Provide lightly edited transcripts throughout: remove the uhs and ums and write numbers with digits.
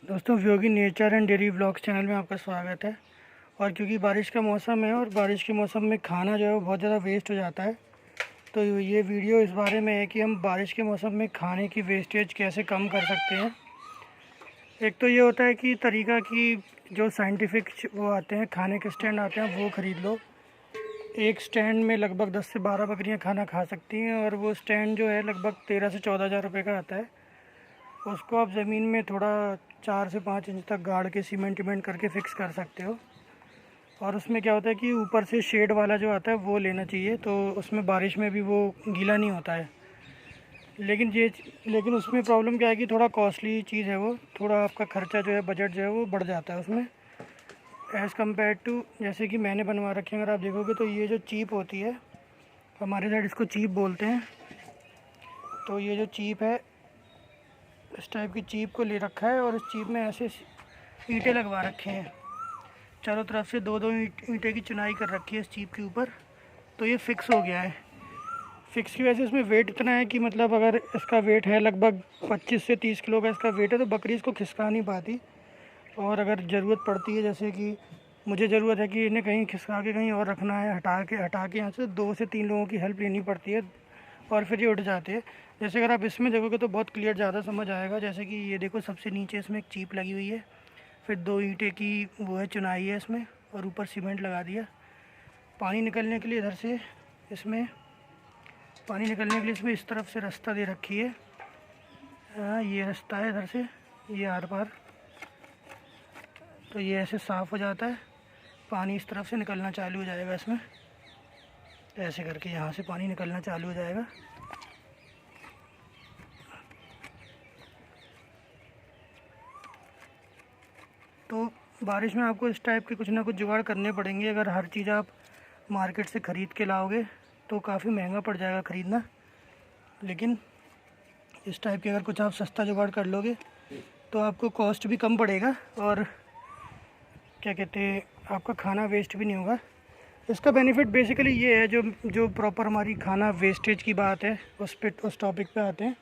दोस्तों, Yogi nature and dairy vlogs channel में आपका स्वागत है। और क्योंकि बारिश का मौसम है और बारिश के मौसम में खाना जो है वो बहुत ज़्यादा वेस्ट हो जाता है, तो ये वीडियो इस बारे में है कि हम बारिश के मौसम में खाने की वेस्टेज कैसे कम कर सकते हैं। एक तो ये होता है कि तरीका कि जो साइंटिफिक वो आते हैं, खाने के स्टैंड आते हैं, वो ख़रीद लो। एक स्टैंड में लगभग 10 से 12 बकरियाँ खाना खा सकती हैं और वो स्टैंड जो है लगभग 13 से 14 हज़ार रुपये का आता है। उसको आप ज़मीन में थोड़ा 4 से 5 इंच तक गाड़ के सीमेंट करके फ़िक्स कर सकते हो। और उसमें क्या होता है कि ऊपर से शेड वाला जो आता है वो लेना चाहिए, तो उसमें बारिश में भी वो गीला नहीं होता है। लेकिन उसमें प्रॉब्लम क्या है कि थोड़ा कॉस्टली चीज़ है वो, थोड़ा आपका खर्चा जो है, बजट जो है वो बढ़ जाता है उसमें एज़ कम्पेयर टू जैसे कि मैंने बनवा रखे हैं। अगर आप देखोगे तो ये जो चीप होती है, हमारे साइड इसको चीप बोलते हैं, तो ये जो चीप है, इस टाइप की चीप को ले रखा है और इस चीप में ऐसे ईंटें लगवा रखे हैं। चारों तरफ से दो दो ईंटें की चुनाई कर रखी है इस चीप के ऊपर, तो ये फिक्स हो गया है। फिक्स की वजह से इसमें वेट इतना है कि मतलब अगर इसका वेट है लगभग 25 से 30 किलो का इसका वेट है, तो बकरी इसको खिसका नहीं पाती। और अगर ज़रूरत पड़ती है, जैसे कि मुझे ज़रूरत है कि इन्हें कहीं खिसका के कहीं और रखना है, हटा के यहाँ से 2 से 3 लोगों की हेल्प लेनी पड़ती है और फिर ये उठ जाते हैं। जैसे अगर आप इसमें देखोगे तो बहुत क्लियर ज़्यादा समझ आएगा। जैसे कि ये देखो, सबसे नीचे इसमें एक चीप लगी हुई है, फिर 2 ईंटें की वो है चुनाई है इसमें, और ऊपर सीमेंट लगा दिया। पानी निकलने के लिए इधर से इसमें पानी निकलने के लिए इसमें इस तरफ से रास्ता दे रखी है। ये रास्ता है इधर से, ये आर पार, तो ये ऐसे साफ़ हो जाता है। पानी इस तरफ से निकलना चालू हो जाएगा इसमें, ऐसे करके यहाँ से पानी निकलना चालू हो जाएगा। तो बारिश में आपको इस टाइप के कुछ ना कुछ जुगाड़ करने पड़ेंगे। अगर हर चीज़ आप मार्केट से ख़रीद के लाओगे तो काफ़ी महंगा पड़ जाएगा ख़रीदना, लेकिन इस टाइप के अगर कुछ आप सस्ता जुगाड़ कर लोगे तो आपको कॉस्ट भी कम पड़ेगा और क्या कहते हैं, आपका खाना वेस्ट भी नहीं होगा। इसका बेनिफिट बेसिकली ये है, जो प्रॉपर हमारी खाना वेस्टेज की बात है उस टॉपिक पे आते हैं।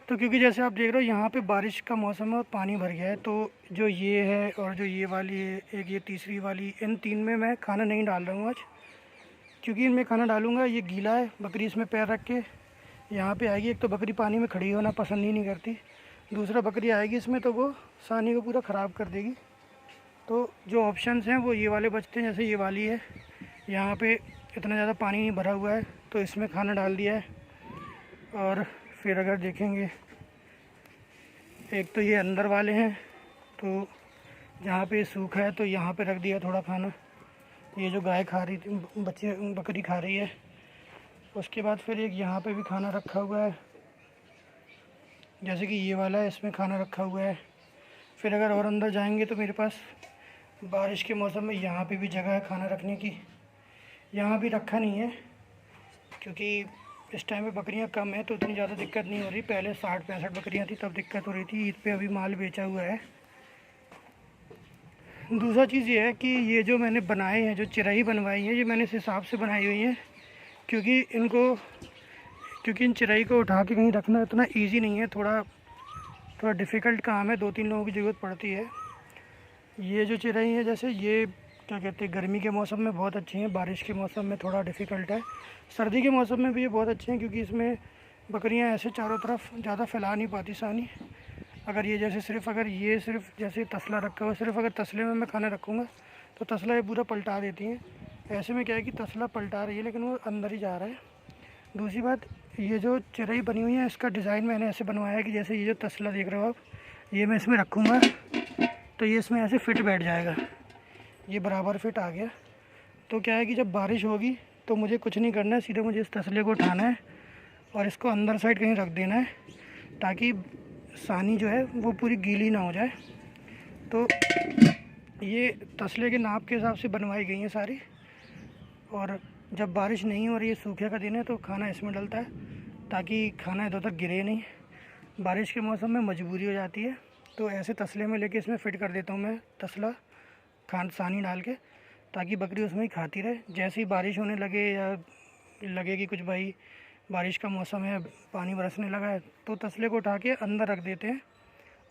तो क्योंकि जैसे आप देख रहे हो यहाँ पे बारिश का मौसम है और पानी भर गया है, तो जो ये है और जो ये वाली है, एक ये तीसरी वाली, इन 3 में मैं खाना नहीं डाल रहा हूँ आज, क्योंकि इनमें खाना डालूँगा ये गीला है। बकरी इसमें पैर रख के यहाँ पे आएगी, एक तो बकरी पानी में खड़ी होना पसंद ही नहीं करती, दूसरा बकरी आएगी इसमें तो वो सानी को पूरा ख़राब कर देगी। तो जो ऑप्शंस हैं वो ये वाले बचते हैं। जैसे ये वाली है, यहाँ पे इतना ज़्यादा पानी नहीं भरा हुआ है तो इसमें खाना डाल दिया है। और फिर अगर देखेंगे, एक तो ये अंदर वाले हैं, तो जहाँ पे सूखा है तो यहाँ पे रख दिया थोड़ा खाना, ये जो गाय खा रही थी, बकरी खा रही है। उसके बाद फिर एक यहाँ पे भी खाना रखा हुआ है, जैसे कि ये वाला है, इसमें खाना रखा हुआ है। फिर अगर और अंदर जाएंगे तो मेरे पास बारिश के मौसम में यहाँ पे भी जगह है खाना रखने की। यहाँ भी रखा नहीं है क्योंकि इस टाइम पे बकरियाँ कम है, तो इतनी ज़्यादा दिक्कत नहीं हो रही। पहले 60-65 बकरियाँ थी तब दिक्कत हो रही थी। ईद पे अभी माल बेचा हुआ है। दूसरा चीज़ ये है कि ये जो मैंने बनाए हैं, जो चिराई बनवाई है, ये मैंने इस हिसाब से बनाई हुई है क्योंकि इन चिराई को उठा के कहीं रखना इतना ईजी नहीं है, थोड़ा डिफ़िकल्ट काम है, 2-3 लोगों की ज़रूरत पड़ती है। ये जो चिराई है, जैसे ये क्या कहते हैं, गर्मी के मौसम में बहुत अच्छी हैं, बारिश के मौसम में थोड़ा डिफ़िकल्ट है। सर्दी के मौसम में भी ये बहुत अच्छे हैं क्योंकि इसमें बकरियां ऐसे चारों तरफ ज़्यादा फैला नहीं पाती सानी। अगर ये सिर्फ जैसे तसला रखा हुआ, सिर्फ अगर तसले में मैं खाना रखूँगा तो तसला ये पूरा पलटा देती हैं। ऐसे में क्या है कि तसला पलटा रही है लेकिन वो अंदर ही जा रहा है। दूसरी बात, ये जो चिराई बनी हुई है, इसका डिज़ाइन मैंने ऐसे बनवाया है कि जैसे ये जो तसला देख रहे हो आप, ये मैं इसमें रखूँगा तो ये इसमें ऐसे फिट बैठ जाएगा, ये बराबर फिट आ गया। तो क्या है कि जब बारिश होगी तो मुझे कुछ नहीं करना है, सीधे मुझे इस तसले को उठाना है और इसको अंदर साइड कहीं रख देना है ताकि सानी जो है वो पूरी गीली ना हो जाए। तो ये तसले के नाप के हिसाब से बनवाई गई हैं सारी। और जब बारिश नहीं हो रही है, सूखे का दिन है, तो खाना इसमें डलता है ताकि खाना इधर उधर गिरे नहीं। बारिश के मौसम में मजबूरी हो जाती है तो ऐसे तसले में लेके इसमें फ़िट कर देता हूँ मैं तसला, सानी डाल के, ताकि बकरी उसमें ही खाती रहे। जैसे ही बारिश होने लगे या लगे कि कुछ भाई बारिश का मौसम है, पानी बरसने लगा है, तो तसले को उठा के अंदर रख देते हैं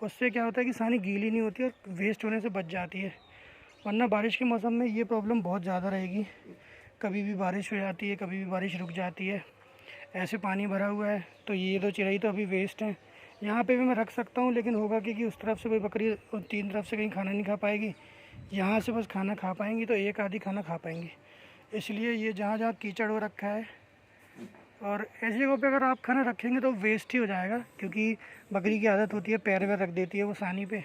उससे क्या होता है कि सानी गीली नहीं होती और वेस्ट होने से बच जाती है। वरना बारिश के मौसम में ये प्रॉब्लम बहुत ज़्यादा रहेगी, कभी भी बारिश हो जाती है, कभी भी बारिश रुक जाती है, ऐसे पानी भरा हुआ है। तो ये तो चिरई तो अभी वेस्ट हैं। यहाँ पे भी मैं रख सकता हूँ, लेकिन होगा कि उस तरफ से कोई बकरी तीन तरफ से कहीं खाना नहीं खा पाएगी, यहाँ से बस खाना खा पाएंगी, तो एक आधी खाना खा पाएंगी। इसलिए ये जहाँ जहाँ कीचड़ हो रखा है, और ऐसी जगह पे अगर आप खाना रखेंगे तो वेस्ट ही हो जाएगा, क्योंकि बकरी की आदत होती है पैर में रख देती है वो सानी पे,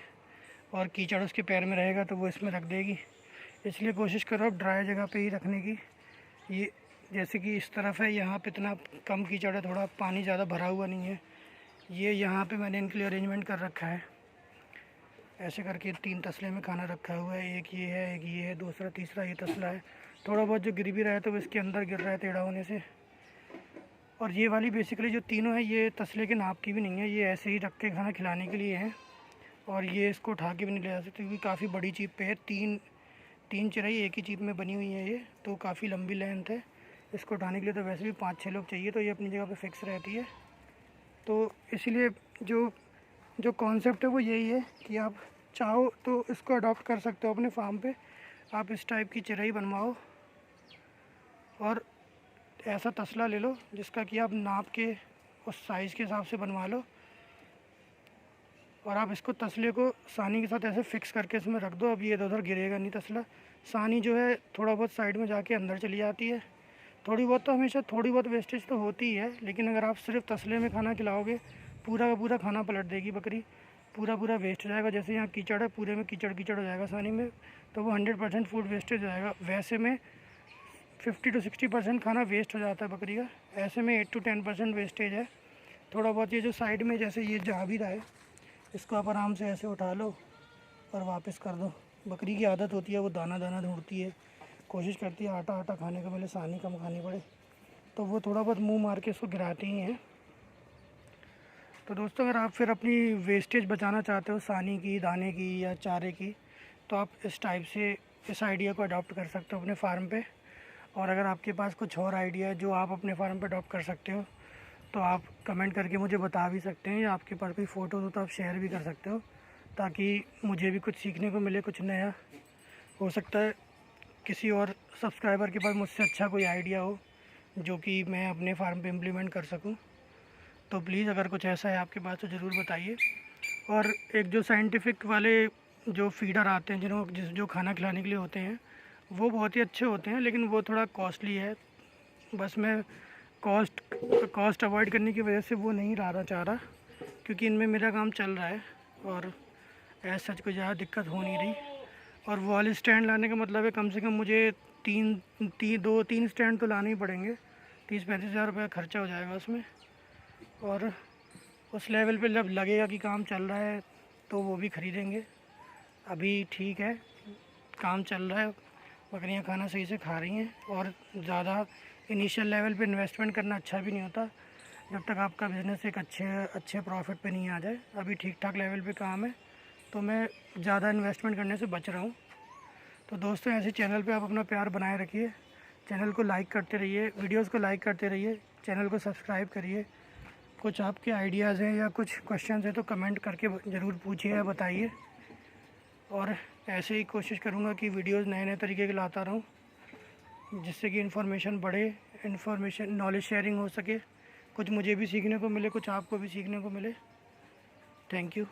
और कीचड़ उसके पैर में रहेगा तो वो इसमें रख देगी। इसलिए कोशिश करो आप ड्राई जगह पे ही रखने की। ये जैसे कि इस तरफ है, यहाँ पे इतना कम कीचड़ है, थोड़ा पानी ज़्यादा भरा हुआ नहीं है। ये यहाँ पे मैंने इनके लिए अरेंजमेंट कर रखा है, ऐसे करके 3 तसले में खाना रखा हुआ है। एक ये है, एक ये है, दूसरा तीसरा ये तसला है। थोड़ा बहुत जो गिर भी रहा है तो वो इसके अंदर गिर रहा है टेढ़ा होने से। और ये वाली बेसिकली जो तीनों है ये तसले के नाप की भी नहीं है, ये ऐसे ही रख के खाना खिलाने के लिए है। और ये इसको उठा के भी नहीं ले जा सकते, क्योंकि काफ़ी बड़ी चीप पे है। तीन चिरई एक ही चीप में बनी हुई है ये, तो काफ़ी लंबी लेंथ है। इसको उठाने के लिए तो वैसे भी 5-6 लोग चाहिए, तो ये अपनी जगह पे फिक्स रहती है। तो इसलिए जो कॉन्सेप्ट है वो यही है कि आप चाहो तो इसको अडॉप्ट कर सकते हो अपने फार्म पे। आप इस टाइप की चिरई बनवाओ और ऐसा तसला ले लो जिसका कि आप नाप के उस साइज़ के हिसाब से बनवा लो, और आप इसको तसले को सानी के साथ ऐसे फिक्स करके इसमें रख दो। अब ये इधर उधर गिरेगा नहीं तसला। सानी जो है थोड़ा बहुत साइड में जाके अंदर चली जाती है। थोड़ी बहुत तो हमेशा थोड़ी बहुत वेस्टेज तो होती ही है, लेकिन अगर आप सिर्फ तसले में खाना खिलाओगे, पूरा का पूरा खाना पलट देगी बकरी, पूरा वेस्ट हो जाएगा। जैसे यहाँ कीचड़ है, पूरे में कीचड़ हो जाएगा सानी में, तो वो 100% फूड वेस्टेज हो जाएगा। वैसे में 50 to 60% खाना वेस्ट हो जाता है बकरी का, ऐसे में 8 to 10% वेस्टेज है। थोड़ा बहुत ये जो साइड में जैसे ये जा भी रहा है, इसको आप आराम से ऐसे उठा लो और वापस कर दो। बकरी की आदत होती है, वो दाना ढूंढती है, कोशिश करती है आटा खाने को मिले, सानी कम खानी पड़े, तो वो थोड़ा बहुत मुंह मार के इसको गिराती ही हैं। तो दोस्तों, अगर आप फिर अपनी वेस्टेज बचाना चाहते हो सानी की, दाने की या चारे की, तो आप इस टाइप से इस आइडिया को अडॉप्ट कर सकते हो अपने फार्म पे। और अगर आपके पास कुछ और आइडिया है जो आप अपने फार्म पे अडॉप्ट कर सकते हो, तो आप कमेंट करके मुझे बता भी सकते हैं, या आपके पास कोई फ़ोटो हो तो आप शेयर भी कर सकते हो, ताकि मुझे भी कुछ सीखने को मिले, कुछ नया। हो सकता है किसी और सब्सक्राइबर के पास मुझसे अच्छा कोई आइडिया हो जो कि मैं अपने फार्म पे इम्प्लीमेंट कर सकूं। तो प्लीज़ अगर कुछ ऐसा है आपके पास तो ज़रूर बताइए। और एक जो साइंटिफिक वाले जो फीडर आते हैं जो खाना खिलाने के लिए होते हैं, वो बहुत ही अच्छे होते हैं, लेकिन वो थोड़ा कॉस्टली है। बस मैं कॉस्ट अवॉइड करने की वजह से वो नहीं लाना चाह रहा, क्योंकि इनमें मेरा काम चल रहा है और ऐसा सच कोई ज़्यादा दिक्कत हो नहीं रही। और वॉल स्टैंड लाने का मतलब है कम से कम मुझे 3 स्टैंड तो लाने ही पड़ेंगे। 30-35 हज़ार रुपये खर्चा हो जाएगा उसमें। और उस लेवल पे जब लगेगा कि काम चल रहा है तो वो भी ख़रीदेंगे। अभी ठीक है, काम चल रहा है, बकरियां खाना सही से खा रही हैं। और ज़्यादा इनिशियल लेवल पे इन्वेस्टमेंट करना अच्छा भी नहीं होता जब तक आपका बिज़नेस एक अच्छे प्रॉफिट पे नहीं आ जाए। अभी ठीक ठाक लेवल पे काम है, तो मैं ज़्यादा इन्वेस्टमेंट करने से बच रहा हूँ। तो दोस्तों, ऐसे चैनल पे आप अपना प्यार बनाए रखिए, चैनल को लाइक करते रहिए, वीडियोस को लाइक करते रहिए, चैनल को सब्सक्राइब करिए। कुछ आपके आइडियाज़ हैं या कुछ क्वेश्चन हैं तो कमेंट करके ज़रूर पूछिए या बताइए। और ऐसे ही कोशिश करूँगा कि वीडियोज़ नए तरीके के लाता रहूँ, जिससे कि इन्फॉर्मेशन बढ़े, नॉलेज शेयरिंग हो सके, कुछ मुझे भी सीखने को मिले, कुछ आपको भी सीखने को मिले। Thank you.